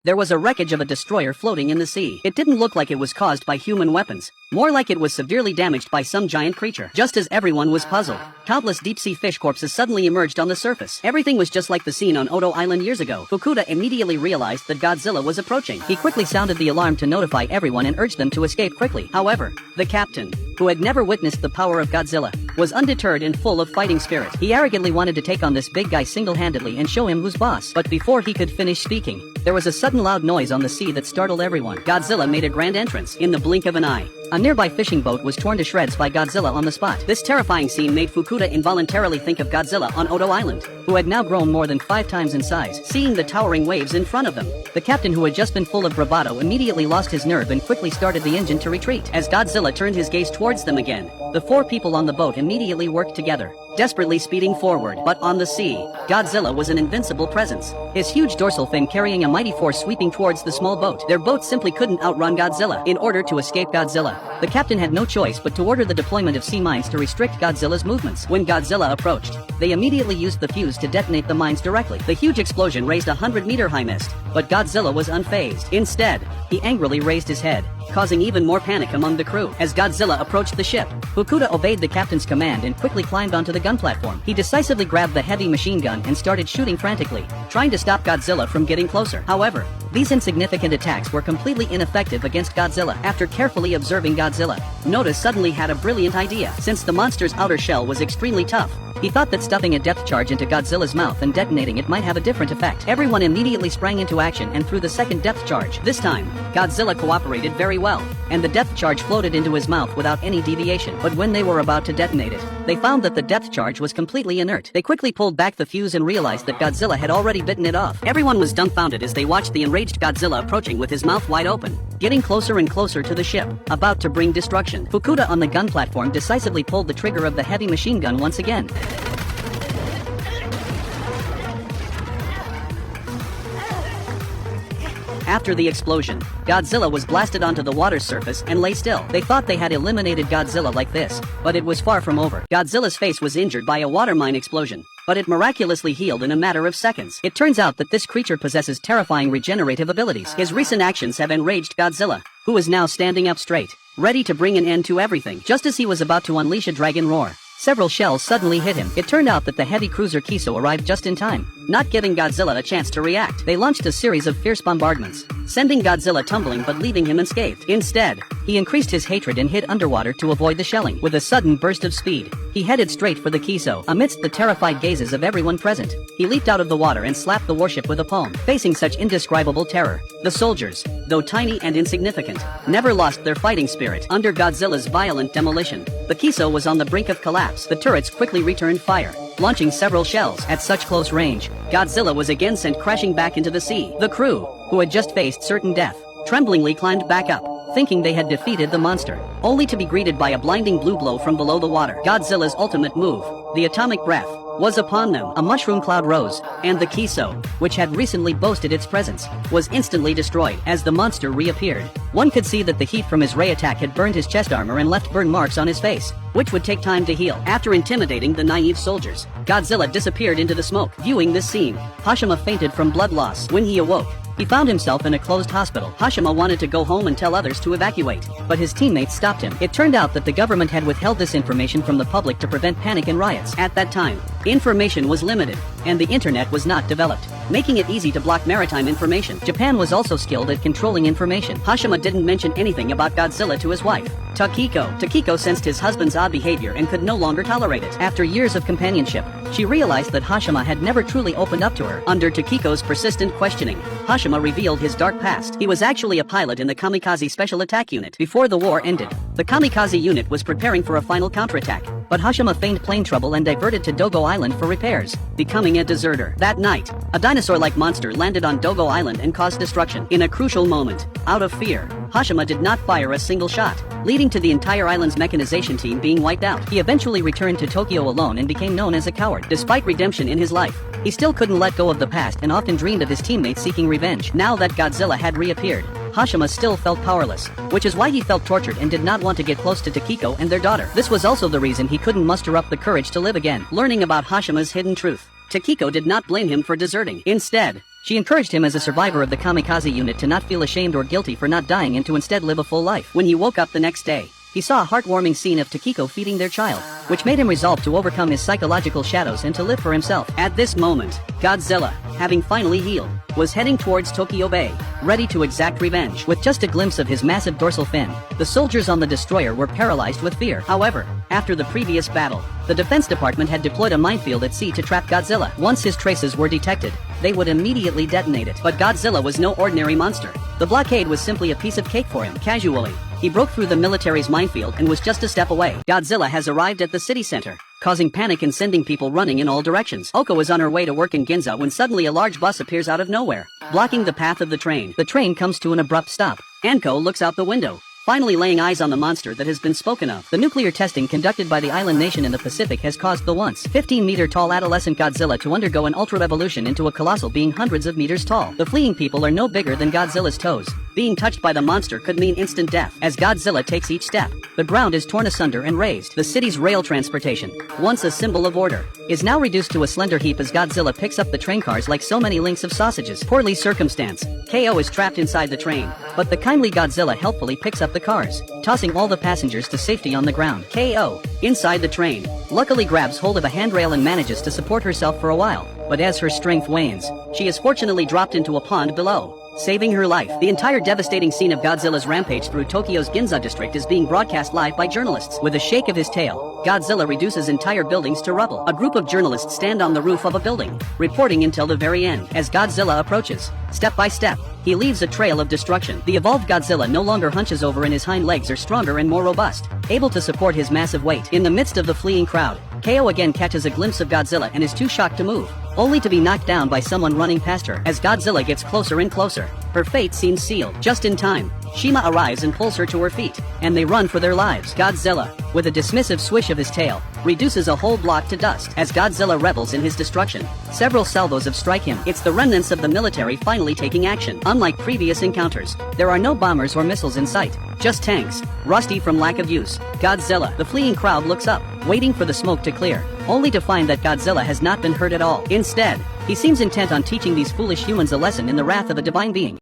There was a wreckage of a destroyer floating in the sea. It didn't look like it was caused by human weapons, more like it was severely damaged by some giant creature. Just as everyone was puzzled, countless deep-sea fish corpses suddenly emerged on the surface. Everything was just like the scene on Odo Island years ago. Fukuda immediately realized that Godzilla was approaching. He quickly sounded the alarm to notify everyone and urged them to escape quickly. However, the captain, who had never witnessed the power of Godzilla, was undeterred and full of fighting spirit. He arrogantly wanted to take on this big guy single-handedly and show him who's boss. But before he could finish speaking, there was a sudden loud noise on the sea that startled everyone. Godzilla made a grand entrance in the blink of an eye. A nearby fishing boat was torn to shreds by Godzilla on the spot. This terrifying scene made Fukuda involuntarily think of Godzilla on Odo Island, who had now grown more than 5 times in size. Seeing the towering waves in front of them, the captain, who had just been full of bravado, immediately lost his nerve and quickly started the engine to retreat. As Godzilla turned his gaze towards them again, the 4 people on the boat immediately worked together, desperately speeding forward. But on the sea, Godzilla was an invincible presence, his huge dorsal fin carrying a mighty force sweeping towards the small boat. Their boat simply couldn't outrun Godzilla. In order to escape Godzilla, the captain had no choice but to order the deployment of sea mines to restrict Godzilla's movements. When Godzilla approached, they immediately used the fuse to detonate the mines directly. The huge explosion raised a 100-meter high mist, but Godzilla was unfazed. Instead, he angrily raised his head, causing even more panic among the crew. As Godzilla approached the ship, Fukuda obeyed the captain's command and quickly climbed onto the gun platform. He decisively grabbed the heavy machine gun and started shooting frantically, trying to stop Godzilla from getting closer. However, these insignificant attacks were completely ineffective against Godzilla. After carefully observing Godzilla, Noda suddenly had a brilliant idea. Since the monster's outer shell was extremely tough, he thought that stuffing a depth charge into Godzilla's mouth and detonating it might have a different effect. Everyone immediately sprang into action and threw the second depth charge. This time, Godzilla cooperated very well, and the depth charge floated into his mouth without any deviation. But when they were about to detonate it, they found that the depth charge was completely inert. They quickly pulled back the fuse and realized that Godzilla had already bitten it off. Everyone was dumbfounded as they watched the enraged Godzilla approaching with his mouth wide open, getting closer and closer to the ship, about to bring destruction. Fukuda on the gun platform decisively pulled the trigger of the heavy machine gun once again. After the explosion, Godzilla was blasted onto the water's surface and lay still. They thought they had eliminated Godzilla like this, but it was far from over. Godzilla's face was injured by a water mine explosion, but it miraculously healed in a matter of seconds. It turns out that this creature possesses terrifying regenerative abilities. His recent actions have enraged Godzilla, who is now standing up straight, ready to bring an end to everything. Just as he was about to unleash a dragon roar, several shells suddenly hit him. It turned out that the heavy cruiser Kiso arrived just in time, not giving Godzilla a chance to react. They launched a series of fierce bombardments, sending Godzilla tumbling but leaving him unscathed. Instead, he increased his hatred and hid underwater to avoid the shelling. With a sudden burst of speed, he headed straight for the Kiso. Amidst the terrified gazes of everyone present, he leaped out of the water and slapped the warship with a palm. Facing such indescribable terror, the soldiers, though tiny and insignificant, never lost their fighting spirit. Under Godzilla's violent demolition, the Kiso was on the brink of collapse. The turrets quickly returned fire, launching several shells. At such close range, Godzilla was again sent crashing back into the sea. The crew, who had just faced certain death, tremblingly climbed back up, thinking they had defeated the monster, only to be greeted by a blinding blue blow from below the water. Godzilla's ultimate move, the atomic breath, was upon them. A mushroom cloud rose, and the Kiso, which had recently boasted its presence, was instantly destroyed. As the monster reappeared, one could see that the heat from his ray attack had burned his chest armor and left burn marks on his face, which would take time to heal. After intimidating the naive soldiers, Godzilla disappeared into the smoke. Viewing this scene, Hashima fainted from blood loss. When he awoke, he found himself in a closed hospital. Hashima wanted to go home and tell others to evacuate, but his teammates stopped him. It turned out that the government had withheld this information from the public to prevent panic and riots. At that time, information was limited, and the internet was not developed, making it easy to block maritime information. Japan was also skilled at controlling information. Hashima didn't mention anything about Godzilla to his wife, Takiko. Takiko sensed his husband's odd behavior and could no longer tolerate it. After years of companionship, she realized that Hashima had never truly opened up to her. Under Takiko's persistent questioning, Hashima revealed his dark past. He was actually a pilot in the Kamikaze Special Attack Unit. Before the war ended, the Kamikaze unit was preparing for a final counterattack, but Hashima feigned plane trouble and diverted to Dogo Island for repairs, becoming a deserter. That night, a dinosaur-like monster landed on Dogo Island and caused destruction. In a crucial moment, out of fear, Hashima did not fire a single shot, leading to the entire island's mechanization team being wiped out. He eventually returned to Tokyo alone and became known as a coward. Despite redemption in his life, he still couldn't let go of the past and often dreamed of his teammates seeking revenge. Now that Godzilla had reappeared, Hashima still felt powerless, which is why he felt tortured and did not want to get close to Takiko and their daughter. This was also the reason he couldn't muster up the courage to live again. Learning about Hashima's hidden truth, Takiko did not blame him for deserting. Instead, She encouraged him as a survivor of the kamikaze unit to not feel ashamed or guilty for not dying and to instead live a full life. When he woke up the next day, he saw a heartwarming scene of Takiko feeding their child, which made him resolve to overcome his psychological shadows and to live for himself. At this moment, Godzilla, having finally healed, was heading towards Tokyo Bay, ready to exact revenge. With just a glimpse of his massive dorsal fin, the soldiers on the destroyer were paralyzed with fear. However, after the previous battle, the Defense Department had deployed a minefield at sea to trap Godzilla. Once his traces were detected, they would immediately detonate it. But Godzilla was no ordinary monster. The blockade was simply a piece of cake for him. Casually, he broke through the military's minefield and was just a step away. Godzilla has arrived at the city center, causing panic and sending people running in all directions. Oko is on her way to work in Ginza when suddenly a large bus appears out of nowhere, blocking the path of the train. The train comes to an abrupt stop. Anko looks out the window, finally laying eyes on the monster that has been spoken of. The nuclear testing conducted by the island nation in the Pacific has caused the once 15-meter-tall adolescent Godzilla to undergo an ultra-evolution into a colossal being hundreds of meters tall. The fleeing people are no bigger than Godzilla's toes. Being touched by the monster could mean instant death. As Godzilla takes each step, the ground is torn asunder and razed. The city's rail transportation, once a symbol of order, is now reduced to a slender heap as Godzilla picks up the train cars like so many links of sausages. Poorly circumstanced, KO is trapped inside the train, but the kindly Godzilla helpfully picks up the cars, tossing all the passengers to safety on the ground. KO, inside the train, luckily grabs hold of a handrail and manages to support herself for a while, but as her strength wanes, she is fortunately dropped into a pond below, saving her life. The entire devastating scene of Godzilla's rampage through Tokyo's Ginza district is being broadcast live by journalists. With a shake of his tail, Godzilla reduces entire buildings to rubble. A group of journalists stand on the roof of a building, reporting until the very end. As Godzilla approaches, step by step, he leaves a trail of destruction. The evolved Godzilla no longer hunches over and his hind legs are stronger and more robust, able to support his massive weight. In the midst of the fleeing crowd, KO again catches a glimpse of Godzilla and is too shocked to move, only to be knocked down by someone running past her. As Godzilla gets closer and closer, her fate seems sealed. Just in time, Shima arrives and pulls her to her feet, and they run for their lives. Godzilla, with a dismissive swish of his tail, reduces a whole block to dust. As Godzilla revels in his destruction, several salvos of strike him. It's the remnants of the military finally taking action. Unlike previous encounters, there are no bombers or missiles in sight, just tanks, rusty from lack of use. Godzilla, the fleeing crowd looks up, waiting for the smoke to clear, only to find that Godzilla has not been hurt at all. Instead, he seems intent on teaching these foolish humans a lesson in the wrath of a divine being.